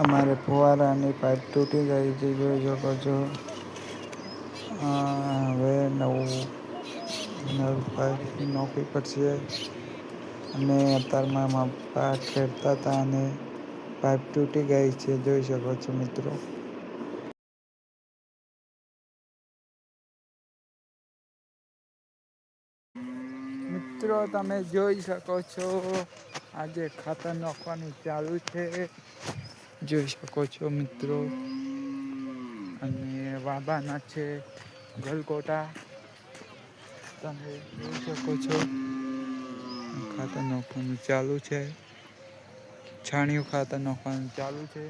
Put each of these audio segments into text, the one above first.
અમારે ફુવારાની પાઇપ તૂટી ગઈ છે, જોઈ શકો છો. હવે નવી પાઇપ નોખવી પડશે. અને અત્યારમાં મારા પપ્પા ખેડતા હતા અને પાઇપ તૂટી ગઈ છે, જોઈ શકો છો મિત્રો. મિત્રો તમે જોઈ શકો છો, આજે ખાતર નાખવાનું ચાલુ છે, જોઈ શકો છો મિત્રો. અને વાબાના છે ગલકોટા, તમે જોઈ શકો છો. ખાતર નાખવાનું ચાલુ છે, છાણિયું ખાતર નાખવાનું ચાલુ છે,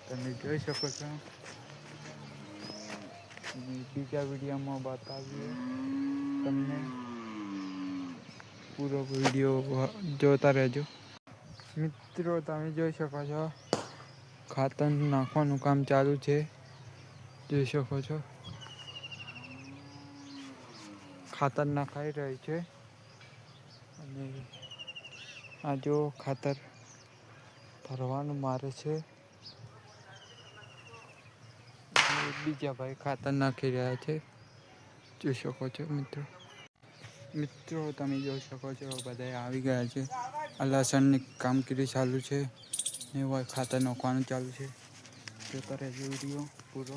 તમે જોઈ શકો છો. બીજા વિડીયોમાં બતાવીએ તમને. પૂરો વિડીયો જોતા રહેજો. મિત્રો તમે જોઈ શકો છો, ખાતર નાખવાનું કામ ચાલુ છે, જોઈ શકો છો. ખાતર નખાઈ રહ્યું છે. અને આ જો ખાતર ભરવાનું મારે છે. બીજા ભાઈ ખાતર નાખી રહ્યા છે, જોઈ શકો છો મિત્રો. મિત્રો તમે જોઈ શકો છો, બધા આવી ગયા છે. આ લસણની કામગીરી ચાલુ છે, ને ખાતર નાખવાનું ચાલુ છે. જોતા રહેજો વિડીયો પૂરો.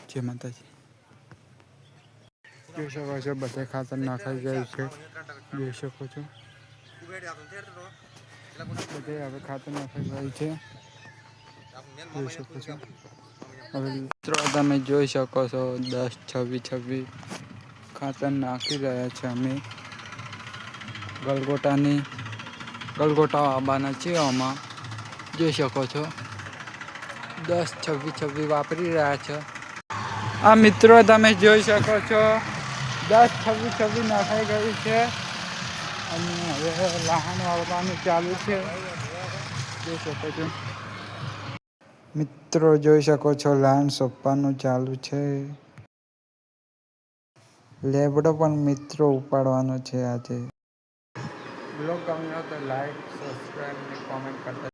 જય માતાજી. જોઈ શકો છો, બધે ખાતર નાખાઈ ગયું છે, જોઈ શકો છો. બધે હવે ખાતર નાખાઈ ગયું છે, જોઈ શકો છો. હવે મિત્રો તમે જોઈ શકો છો, 10-26 ખાતર નાખી રહ્યા છે. અમે ગલગોટા આવવાના છે, આમાં જોઈ શકો છો. 10-26 વાપરી રહ્યા છે. આ મિત્રો તમે જોઈ શકો છો, 10-26 નાખાઈ ગયું છે. અને હવે લહાણ વાળવાનું ચાલુ છે, જોઈ શકો છો. મિત્રો જોઈ શકો છો, લહાણ સોંપવાનું ચાલુ છે. લેબડો પણ મિત્રો ઉપાડવાનો છે આજે. બ્લોગ ગમ્યો તો લાઈક, સબસ્ક્રાઈબ અને કોમેન્ટ કરતા